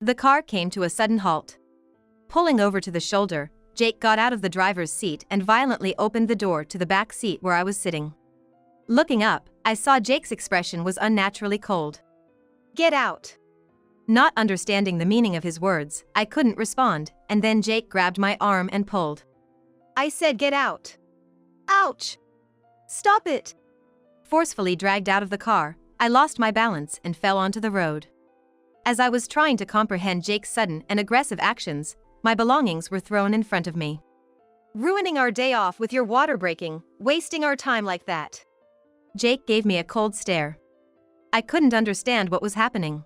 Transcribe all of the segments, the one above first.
The car came to a sudden halt. Pulling over to the shoulder, Jake got out of the driver's seat and violently opened the door to the back seat where I was sitting. Looking up, I saw Jake's expression was unnaturally cold. "Get out!" Not understanding the meaning of his words, I couldn't respond, and then Jake grabbed my arm and pulled. "I said get out!" "Ouch! Stop it!" Forcefully dragged out of the car, I lost my balance and fell onto the road. As I was trying to comprehend Jake's sudden and aggressive actions, my belongings were thrown in front of me. "Ruining our day off with your water breaking, wasting our time like that." Jake gave me a cold stare. I couldn't understand what was happening.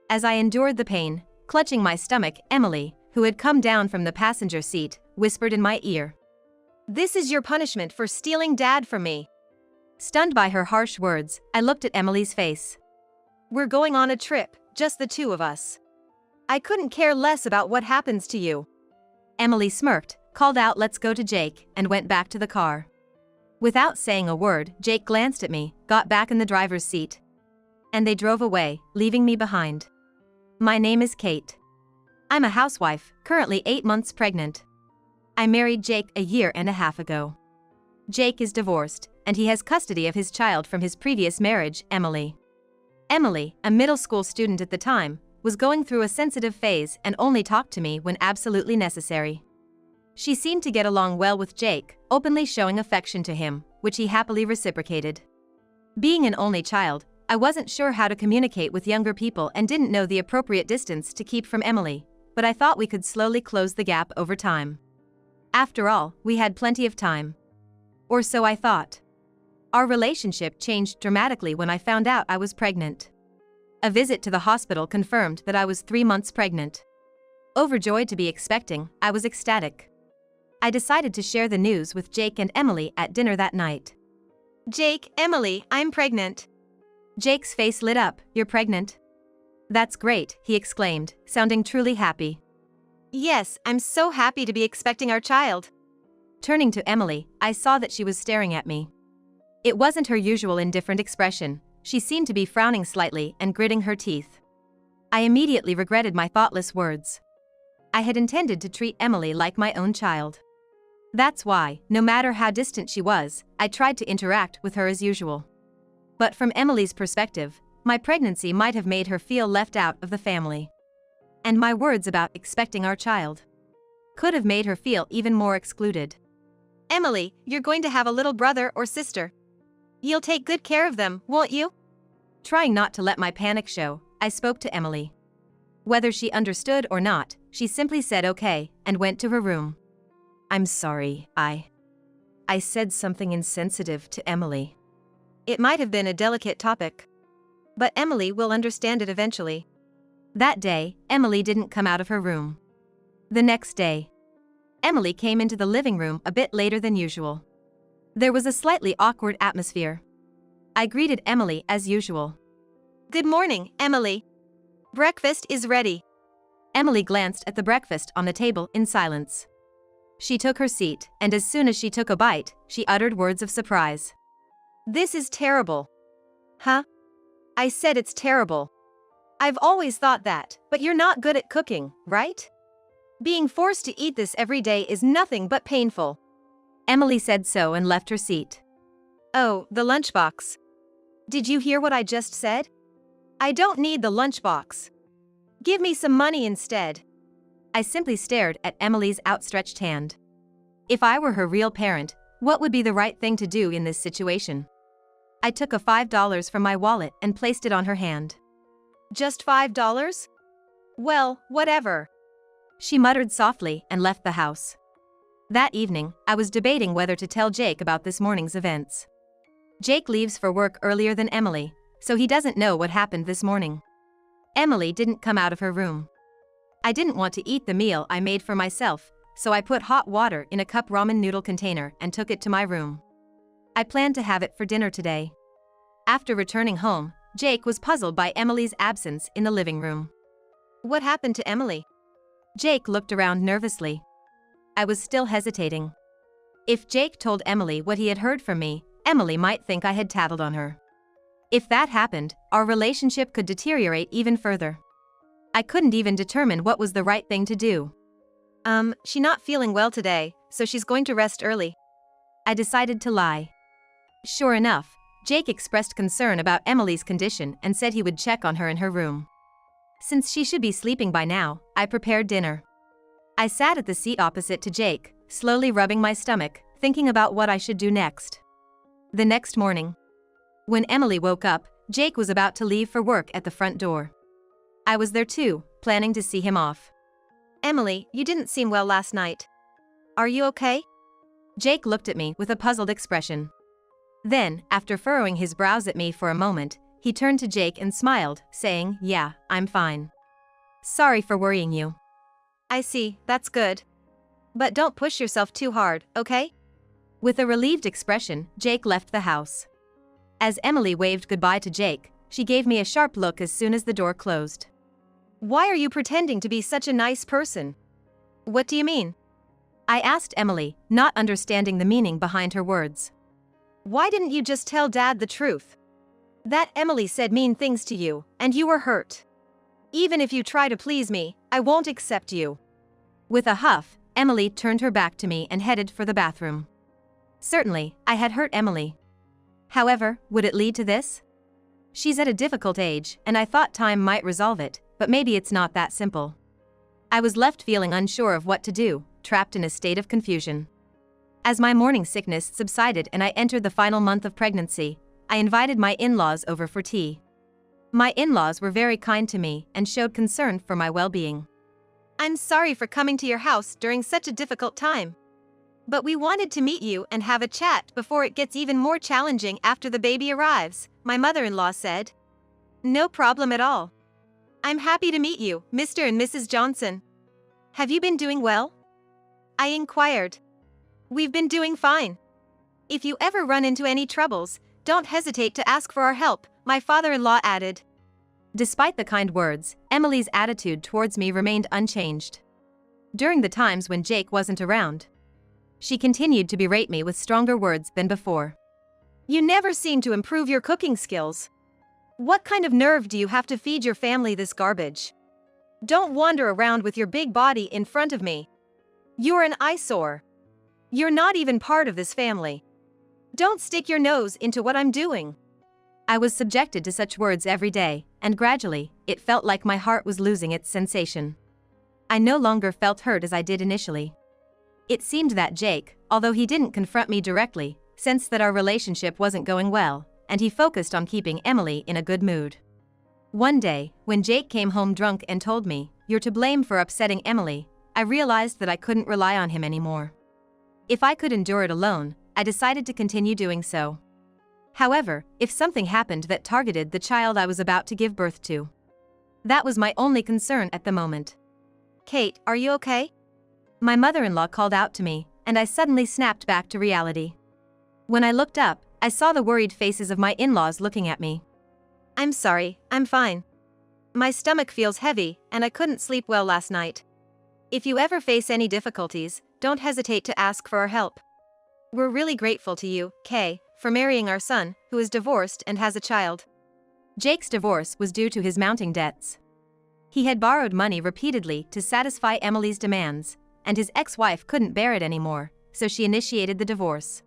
As I endured the pain, clutching my stomach, Emily, who had come down from the passenger seat, whispered in my ear, "This is your punishment for stealing Dad from me." Stunned by her harsh words, I looked at Emily's face. "We're going on a trip, just the two of us. I couldn't care less about what happens to you." Emily smirked, called out "Let's go" to Jake, and went back to the car. Without saying a word, Jake glanced at me, got back in the driver's seat, and they drove away, leaving me behind. My name is Kate. I'm a housewife, currently 8 months pregnant. I married Jake a year and a half ago. Jake is divorced, and he has custody of his child from his previous marriage, Emily. Emily, a middle school student at the time, was going through a sensitive phase and only talked to me when absolutely necessary. She seemed to get along well with Jake, openly showing affection to him, which he happily reciprocated. Being an only child, I wasn't sure how to communicate with younger people and didn't know the appropriate distance to keep from Emily, but I thought we could slowly close the gap over time. After all, we had plenty of time. Or so I thought. Our relationship changed dramatically when I found out I was pregnant. A visit to the hospital confirmed that I was 3 months pregnant. Overjoyed to be expecting, I was ecstatic. I decided to share the news with Jake and Emily at dinner that night. "Jake, Emily, I'm pregnant." Jake's face lit up. "You're pregnant?" "That's great," he exclaimed, sounding truly happy. "Yes, I'm so happy to be expecting our child." Turning to Emily, I saw that she was staring at me. It wasn't her usual indifferent expression. She seemed to be frowning slightly and gritting her teeth. I immediately regretted my thoughtless words. I had intended to treat Emily like my own child. That's why, no matter how distant she was, I tried to interact with her as usual. But from Emily's perspective, my pregnancy might have made her feel left out of the family. And my words about expecting our child could have made her feel even more excluded. "Emily, you're going to have a little brother or sister. You'll take good care of them, won't you?" Trying not to let my panic show, I spoke to Emily. Whether she understood or not, she simply said okay, and went to her room. "I'm sorry, I said something insensitive to Emily." It might have been a delicate topic. But Emily will understand it eventually. That day, Emily didn't come out of her room. The next day, Emily came into the living room a bit later than usual. There was a slightly awkward atmosphere. I greeted Emily as usual. "Good morning, Emily. Breakfast is ready." Emily glanced at the breakfast on the table in silence. She took her seat, and as soon as she took a bite, she uttered words of surprise. "This is terrible." "Huh? I said it's terrible. I've always thought that, but you're not good at cooking, right? Being forced to eat this every day is nothing but painful." Emily said so and left her seat. "Oh, the lunchbox. Did you hear what I just said? I don't need the lunchbox. Give me some money instead." I simply stared at Emily's outstretched hand. If I were her real parent, what would be the right thing to do in this situation? I took a $5 from my wallet and placed it on her hand. "Just $5? Well, whatever." She muttered softly and left the house. That evening, I was debating whether to tell Jake about this morning's events. Jake leaves for work earlier than Emily, so he doesn't know what happened this morning. Emily didn't come out of her room. I didn't want to eat the meal I made for myself, so I put hot water in a cup ramen noodle container and took it to my room. I planned to have it for dinner today. After returning home, Jake was puzzled by Emily's absence in the living room. "What happened to Emily?" Jake looked around nervously. I was still hesitating. If Jake told Emily what he had heard from me, Emily might think I had tattled on her. If that happened, our relationship could deteriorate even further. I couldn't even determine what was the right thing to do. She's not feeling well today, so she's going to rest early. I decided to lie. Sure enough, Jake expressed concern about Emily's condition and said he would check on her in her room. Since she should be sleeping by now, I prepared dinner. I sat at the seat opposite to Jake, slowly rubbing my stomach, thinking about what I should do next. The next morning, when Emily woke up, Jake was about to leave for work at the front door. I was there too, planning to see him off. "Emily, you didn't seem well last night. Are you okay?" Jake looked at me with a puzzled expression. Then, after furrowing his brows at me for a moment, he turned to Jake and smiled, saying, "Yeah, I'm fine. Sorry for worrying you." "I see, that's good. But don't push yourself too hard, okay?" With a relieved expression, Jake left the house. As Emily waved goodbye to Jake, she gave me a sharp look as soon as the door closed. "Why are you pretending to be such a nice person?" "What do you mean?" I asked Emily, not understanding the meaning behind her words. "Why didn't you just tell Dad the truth? That Emily said mean things to you, and you were hurt. Even if you try to please me, I won't accept you." With a huff, Emily turned her back to me and headed for the bathroom. Certainly, I had hurt Emily. However, would it lead to this? She's at a difficult age, and I thought time might resolve it, but maybe it's not that simple. I was left feeling unsure of what to do, trapped in a state of confusion. As my morning sickness subsided and I entered the final month of pregnancy, I invited my in-laws over for tea. My in-laws were very kind to me and showed concern for my well-being. "I'm sorry for coming to your house during such a difficult time. But we wanted to meet you and have a chat before it gets even more challenging after the baby arrives," my mother-in-law said. "No problem at all. I'm happy to meet you, Mr. and Mrs. Johnson. Have you been doing well?" I inquired. "We've been doing fine. If you ever run into any troubles, don't hesitate to ask for our help," my father-in-law added. Despite the kind words, Emily's attitude towards me remained unchanged. During the times when Jake wasn't around, she continued to berate me with stronger words than before. "You never seem to improve your cooking skills. What kind of nerve do you have to feed your family this garbage? Don't wander around with your big body in front of me. You're an eyesore. You're not even part of this family. Don't stick your nose into what I'm doing." I was subjected to such words every day, and gradually, it felt like my heart was losing its sensation. I no longer felt hurt as I did initially. It seemed that Jake, although he didn't confront me directly, sensed that our relationship wasn't going well, and he focused on keeping Emily in a good mood. One day, when Jake came home drunk and told me, "You're to blame for upsetting Emily," I realized that I couldn't rely on him anymore. If I could endure it alone, I decided to continue doing so. However, if something happened that targeted the child I was about to give birth to, that was my only concern at the moment. "Kate, are you okay?" My mother-in-law called out to me, and I suddenly snapped back to reality. When I looked up, I saw the worried faces of my in-laws looking at me. "I'm sorry, I'm fine. My stomach feels heavy, and I couldn't sleep well last night. If you ever face any difficulties, don't hesitate to ask for our help. We're really grateful to you, Kay, for marrying our son, who is divorced and has a child." Jake's divorce was due to his mounting debts. He had borrowed money repeatedly to satisfy Emily's demands, and his ex-wife couldn't bear it anymore, so she initiated the divorce.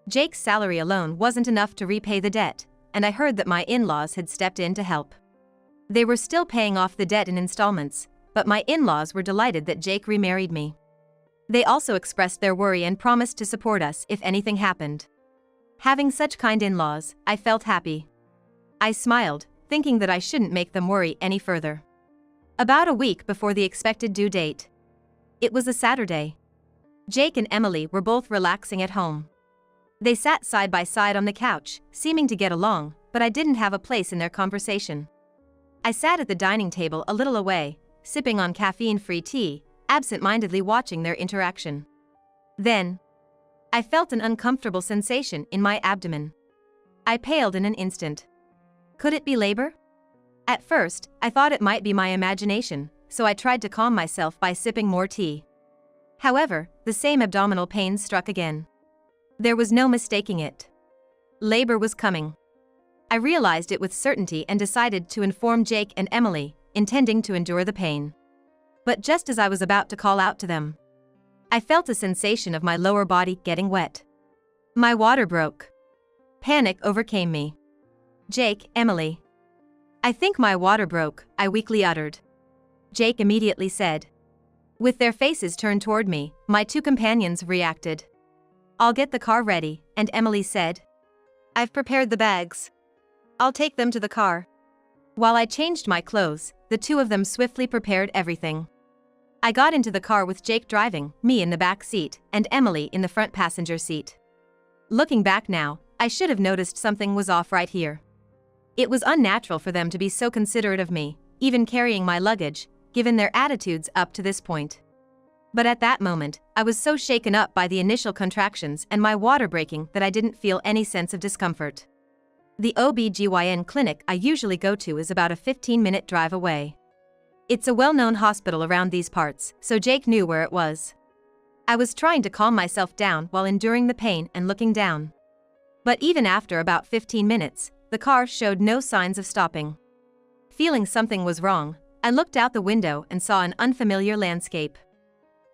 Jake's salary alone wasn't enough to repay the debt, and I heard that my in-laws had stepped in to help. They were still paying off the debt in installments, but my in-laws were delighted that Jake remarried me. They also expressed their worry and promised to support us if anything happened. Having such kind in-laws, I felt happy. I smiled, thinking that I shouldn't make them worry any further. About a week before the expected due date. It was a Saturday. Jake and Emily were both relaxing at home. They sat side by side on the couch, seeming to get along, but I didn't have a place in their conversation. I sat at the dining table a little away, sipping on caffeine-free tea, absent-mindedly watching their interaction. Then, I felt an uncomfortable sensation in my abdomen. I paled in an instant. Could it be labor? At first, I thought it might be my imagination, so I tried to calm myself by sipping more tea. However, the same abdominal pains struck again. There was no mistaking it. Labor was coming. I realized it with certainty and decided to inform Jake and Emily, intending to endure the pain. But just as I was about to call out to them, I felt a sensation of my lower body getting wet. My water broke. Panic overcame me. "Jake, Emily." "I think my water broke," I weakly uttered. Jake immediately said. With their faces turned toward me, my two companions reacted. "I'll get the car ready," and Emily said. "I've prepared the bags. I'll take them to the car." While I changed my clothes, the two of them swiftly prepared everything. I got into the car with Jake driving, me in the back seat, and Emily in the front passenger seat. Looking back now, I should have noticed something was off right here. It was unnatural for them to be so considerate of me, even carrying my luggage, given their attitudes up to this point. But at that moment, I was so shaken up by the initial contractions and my water breaking that I didn't feel any sense of discomfort. The OB/GYN clinic I usually go to is about a 15-minute drive away. It's a well-known hospital around these parts, so Jake knew where it was. I was trying to calm myself down while enduring the pain and looking down. But even after about 15 minutes, the car showed no signs of stopping. Feeling something was wrong, I looked out the window and saw an unfamiliar landscape.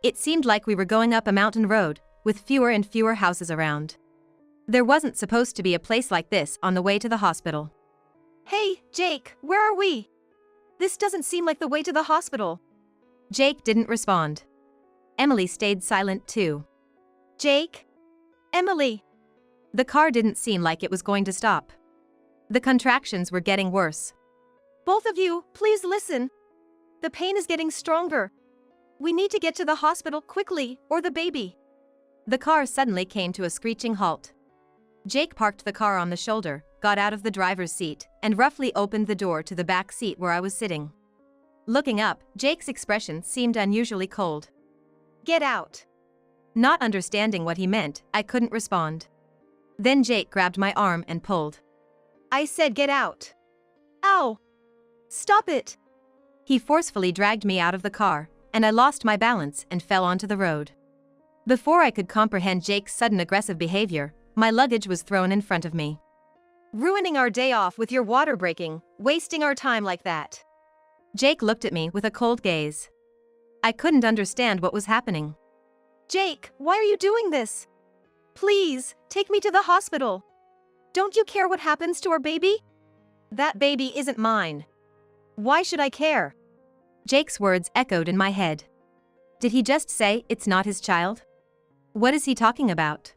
It seemed like we were going up a mountain road, with fewer and fewer houses around. There wasn't supposed to be a place like this on the way to the hospital. "Hey, Jake, where are we? This doesn't seem like the way to the hospital." Jake didn't respond. Emily stayed silent too. "Jake? Emily?" The car didn't seem like it was going to stop. The contractions were getting worse. "Both of you, please listen. The pain is getting stronger. We need to get to the hospital quickly, or the baby." The car suddenly came to a screeching halt. Jake parked the car on the shoulder, got out of the driver's seat, and roughly opened the door to the back seat where I was sitting. Looking up, Jake's expression seemed unusually cold. "Get out." Not understanding what he meant, I couldn't respond. Then Jake grabbed my arm and pulled. "I said get out." "Ow! Stop it!" He forcefully dragged me out of the car, and I lost my balance and fell onto the road. Before I could comprehend Jake's sudden aggressive behavior, my luggage was thrown in front of me. "Ruining our day off with your water breaking, wasting our time like that." Jake looked at me with a cold gaze. I couldn't understand what was happening. "Jake, why are you doing this? Please, take me to the hospital. Don't you care what happens to our baby?" "That baby isn't mine. Why should I care?" Jake's words echoed in my head. Did he just say it's not his child? What is he talking about?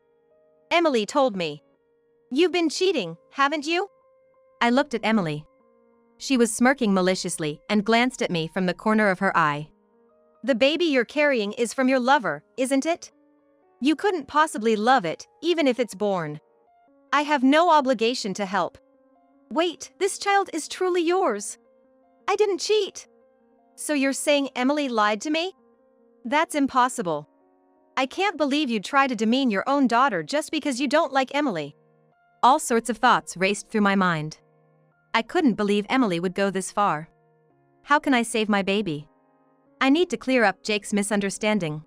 "Emily told me. You've been cheating, haven't you?" I looked at Emily. She was smirking maliciously and glanced at me from the corner of her eye. "The baby you're carrying is from your lover, isn't it? You couldn't possibly love it, even if it's born. I have no obligation to help." "Wait, this child is truly yours. I didn't cheat." "So you're saying Emily lied to me?" "That's impossible. I can't believe you'd try to demean your own daughter just because you don't like Emily." All sorts of thoughts raced through my mind. I couldn't believe Emily would go this far. How can I save my baby? I need to clear up Jake's misunderstanding.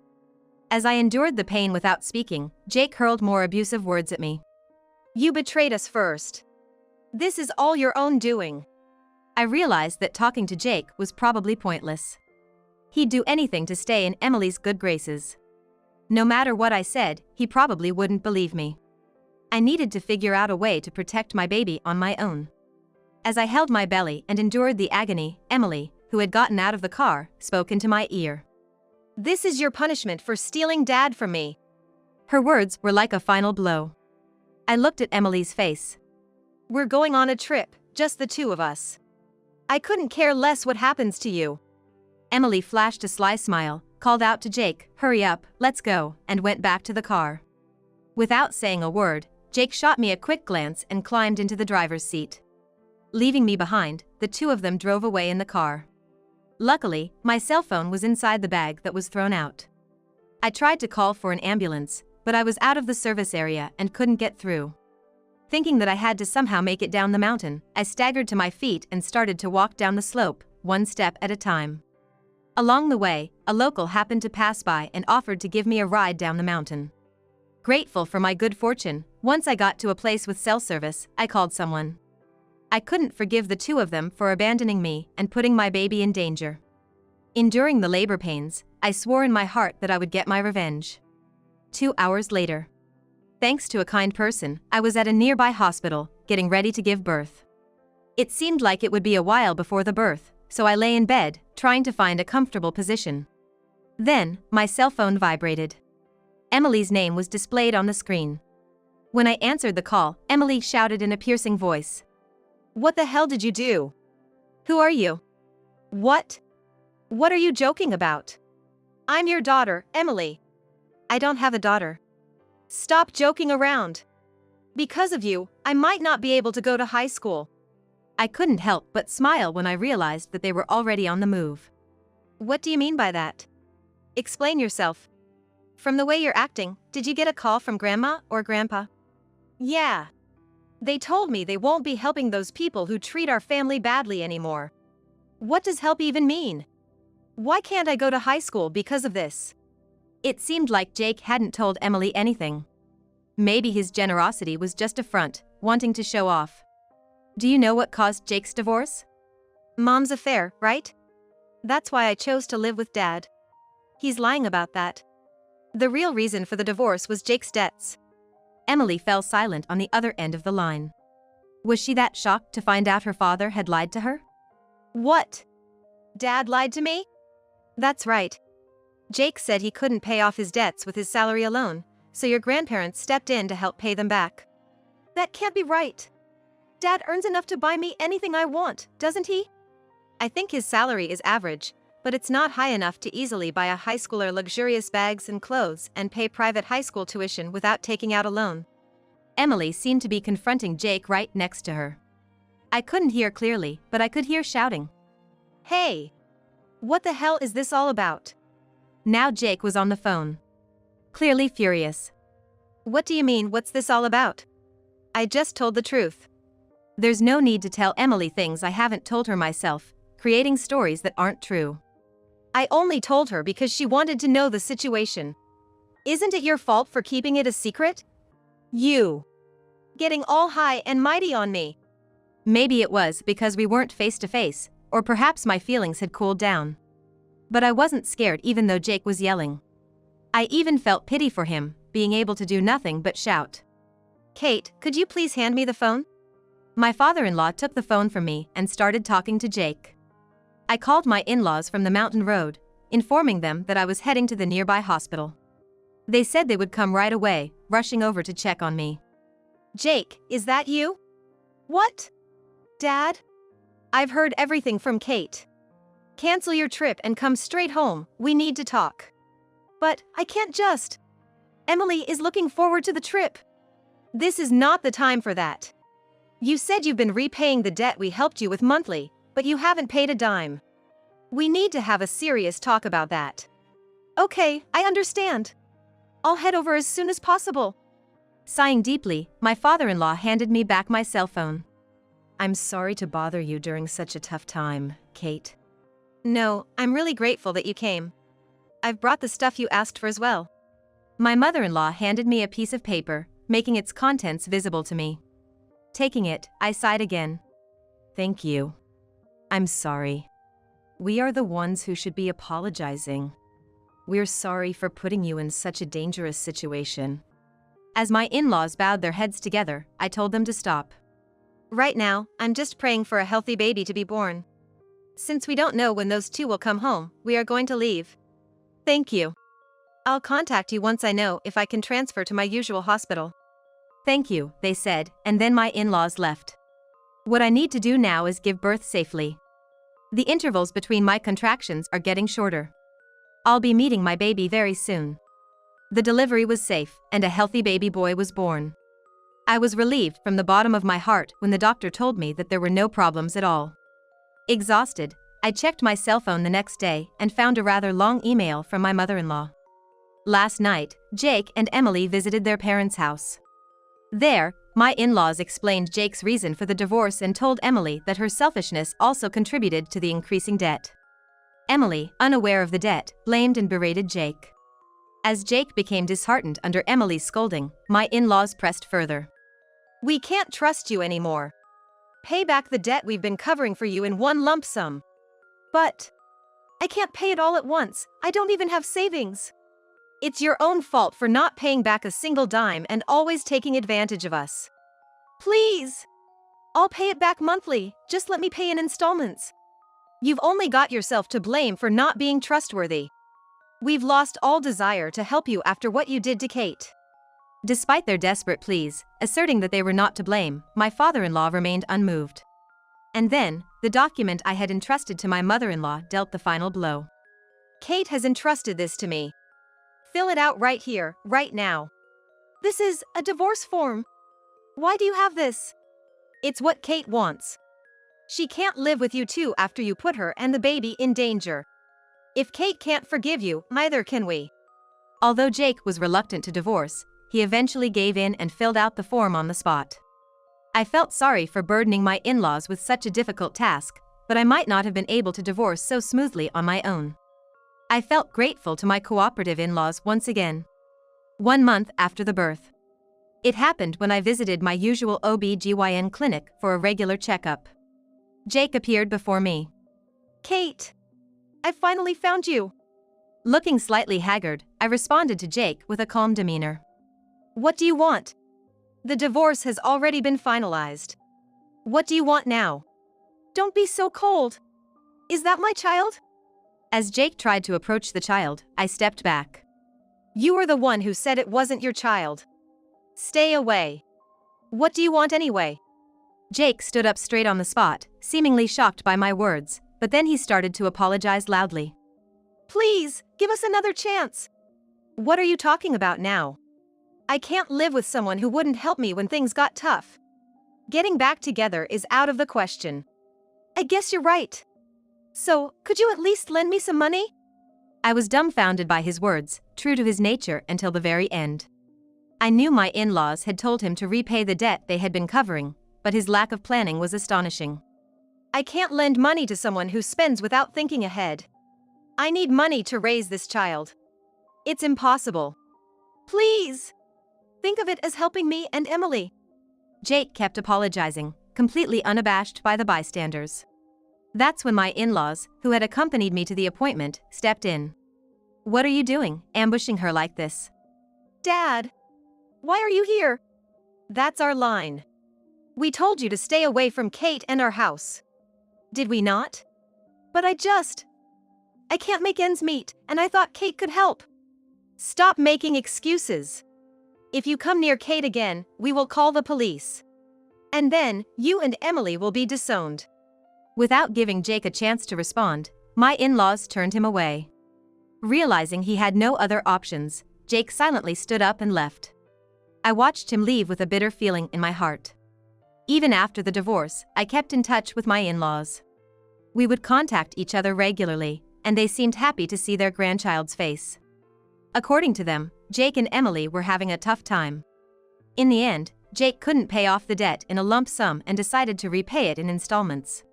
As I endured the pain without speaking, Jake hurled more abusive words at me. "You betrayed us first. This is all your own doing." I realized that talking to Jake was probably pointless. He'd do anything to stay in Emily's good graces. No matter what I said, he probably wouldn't believe me. I needed to figure out a way to protect my baby on my own. As I held my belly and endured the agony, Emily, who had gotten out of the car, spoke into my ear. "This is your punishment for stealing Dad from me." Her words were like a final blow. I looked at Emily's face. "We're going on a trip, just the two of us. I couldn't care less what happens to you." Emily flashed a sly smile, called out to Jake, "Hurry up, let's go," and went back to the car. Without saying a word, Jake shot me a quick glance and climbed into the driver's seat. Leaving me behind, the two of them drove away in the car. Luckily, my cell phone was inside the bag that was thrown out. I tried to call for an ambulance, but I was out of the service area and couldn't get through. Thinking that I had to somehow make it down the mountain, I staggered to my feet and started to walk down the slope, one step at a time. Along the way, a local happened to pass by and offered to give me a ride down the mountain. Grateful for my good fortune, once I got to a place with cell service, I called someone. I couldn't forgive the two of them for abandoning me and putting my baby in danger. Enduring the labor pains, I swore in my heart that I would get my revenge. 2 hours later. Thanks to a kind person, I was at a nearby hospital, getting ready to give birth. It seemed like it would be a while before the birth, so I lay in bed, trying to find a comfortable position. Then, my cell phone vibrated. Emily's name was displayed on the screen. When I answered the call, Emily shouted in a piercing voice. "What the hell did you do? Who are you? What? What are you joking about? I'm your daughter, Emily." "I don't have a daughter." "Stop joking around. Because of you, I might not be able to go to high school." I couldn't help but smile when I realized that they were already on the move. "What do you mean by that? Explain yourself. From the way you're acting, did you get a call from Grandma or Grandpa?" "Yeah. They told me they won't be helping those people who treat our family badly anymore." "What does help even mean? Why can't I go to high school because of this?" It seemed like Jake hadn't told Emily anything. Maybe his generosity was just a front, wanting to show off. "Do you know what caused Jake's divorce?" "Mom's affair, right? That's why I chose to live with Dad." "He's lying about that. The real reason for the divorce was Jake's debts." Emily fell silent on the other end of the line. Was she that shocked to find out her father had lied to her? "What? Dad lied to me?" "That's right. Jake said he couldn't pay off his debts with his salary alone, so your grandparents stepped in to help pay them back." "That can't be right. Dad earns enough to buy me anything I want, doesn't he?" "I think his salary is average, but it's not high enough to easily buy a high schooler luxurious bags and clothes and pay private high school tuition without taking out a loan." Emily seemed to be confronting Jake right next to her. I couldn't hear clearly, but I could hear shouting. "Hey! What the hell is this all about?" Now Jake was on the phone. Clearly furious. "What do you mean, what's this all about? I just told the truth." There's no need to tell Emily things I haven't told her myself, creating stories that aren't true. "I only told her because she wanted to know the situation. Isn't it your fault for keeping it a secret? You getting all high and mighty on me." Maybe it was because we weren't face to face, or perhaps my feelings had cooled down. But I wasn't scared even though Jake was yelling. I even felt pity for him, being able to do nothing but shout. "Kate, could you please hand me the phone?" My father-in-law took the phone from me and started talking to Jake. I called my in-laws from the mountain road, informing them that I was heading to the nearby hospital. They said they would come right away, rushing over to check on me. "Jake, is that you?" "What? Dad? I've heard everything from Kate. Cancel your trip and come straight home, we need to talk." "But, I can't just. Emily is looking forward to the trip." "This is not the time for that. You said you've been repaying the debt we helped you with monthly, but you haven't paid a dime. We need to have a serious talk about that." "Okay, I understand. I'll head over as soon as possible." Sighing deeply, my father-in-law handed me back my cell phone. "I'm sorry to bother you during such a tough time, Kate." "No, I'm really grateful that you came. I've brought the stuff you asked for as well." My mother-in-law handed me a piece of paper, making its contents visible to me. Taking it, I sighed again. "Thank you. I'm sorry. We are the ones who should be apologizing. We're sorry for putting you in such a dangerous situation." As my in-laws bowed their heads together, I told them to stop. "Right now, I'm just praying for a healthy baby to be born. Since we don't know when those two will come home, we are going to leave." "Thank you. I'll contact you once I know if I can transfer to my usual hospital." "Thank you," they said, and then my in-laws left. What I need to do now is give birth safely. The intervals between my contractions are getting shorter. I'll be meeting my baby very soon. The delivery was safe, and a healthy baby boy was born. I was relieved from the bottom of my heart when the doctor told me that there were no problems at all. Exhausted, I checked my cell phone the next day and found a rather long email from my mother-in-law. Last night, Jake and Emily visited their parents' house. There, my in-laws explained Jake's reason for the divorce and told Emily that her selfishness also contributed to the increasing debt. Emily, unaware of the debt, blamed and berated Jake. As Jake became disheartened under Emily's scolding, my in-laws pressed further. "We can't trust you anymore. pay back the debt we've been covering for you in one lump sum. But I can't pay it all at once. I don't even have savings. It's your own fault for not paying back a single dime and always taking advantage of us. Please. I'll pay it back monthly. Just let me pay in installments. You've only got yourself to blame for not being trustworthy. We've lost all desire to help you after what you did to Kate. Despite their desperate pleas, asserting that they were not to blame, my father-in-law remained unmoved. And then, the document I had entrusted to my mother-in-law dealt the final blow. Kate has entrusted this to me. Fill it out right here, right now. This is a divorce form. Why do you have this? It's what Kate wants. She can't live with you too after you put her and the baby in danger. If Kate can't forgive you, neither can we. Although Jake was reluctant to divorce, he eventually gave in and filled out the form on the spot. I felt sorry for burdening my in-laws with such a difficult task, but I might not have been able to divorce so smoothly on my own. I felt grateful to my cooperative in-laws once again. 1 month after the birth. It happened when I visited my usual OB/GYN clinic for a regular checkup. Jake appeared before me. Kate! I finally found you! Looking slightly haggard, I responded to Jake with a calm demeanor. What do you want? The divorce has already been finalized. What do you want now? Don't be so cold. Is that my child? As Jake tried to approach the child, I stepped back. You were the one who said it wasn't your child. Stay away. What do you want anyway? Jake stood up straight on the spot, seemingly shocked by my words, but then he started to apologize loudly. Please, give us another chance. What are you talking about now? I can't live with someone who wouldn't help me when things got tough. Getting back together is out of the question. I guess you're right. So, could you at least lend me some money? I was dumbfounded by his words, true to his nature until the very end. I knew my in-laws had told him to repay the debt they had been covering, but his lack of planning was astonishing. I can't lend money to someone who spends without thinking ahead. I need money to raise this child. It's impossible. Please! Think of it as helping me and Emily. Jake kept apologizing, completely unabashed by the bystanders. That's when my in-laws, who had accompanied me to the appointment, stepped in. What are you doing, ambushing her like this? Dad! Why are you here? That's our line. We told you to stay away from Kate and our house. Did we not? But I can't make ends meet, and I thought Kate could help. Stop making excuses. If you come near Kate again, we will call the police. And then, you and Emily will be disowned. Without giving Jake a chance to respond, my in-laws turned him away. Realizing he had no other options, Jake silently stood up and left. I watched him leave with a bitter feeling in my heart. Even after the divorce, I kept in touch with my in-laws. We would contact each other regularly, and they seemed happy to see their grandchild's face. According to them, Jake and Emily were having a tough time. In the end, Jake couldn't pay off the debt in a lump sum and decided to repay it in installments.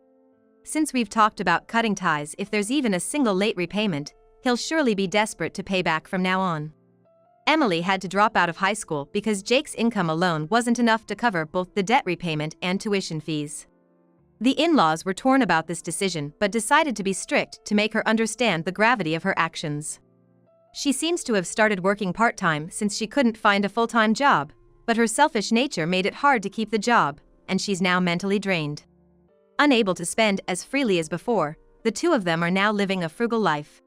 Since we've talked about cutting ties, if there's even a single late repayment, he'll surely be desperate to pay back from now on. Emily had to drop out of high school because Jake's income alone wasn't enough to cover both the debt repayment and tuition fees. The in-laws were torn about this decision but decided to be strict to make her understand the gravity of her actions. She seems to have started working part-time since she couldn't find a full-time job, but her selfish nature made it hard to keep the job, and she's now mentally drained. Unable to spend as freely as before, the two of them are now living a frugal life.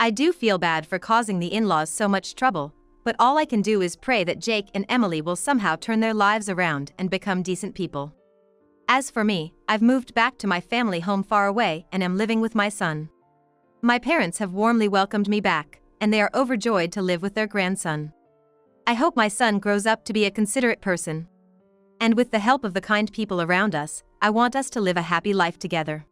I do feel bad for causing the in-laws so much trouble, but all I can do is pray that Jake and Emily will somehow turn their lives around and become decent people. As for me, I've moved back to my family home far away and am living with my son. My parents have warmly welcomed me back, and they are overjoyed to live with their grandson. I hope my son grows up to be a considerate person. And with the help of the kind people around us, I want us to live a happy life together.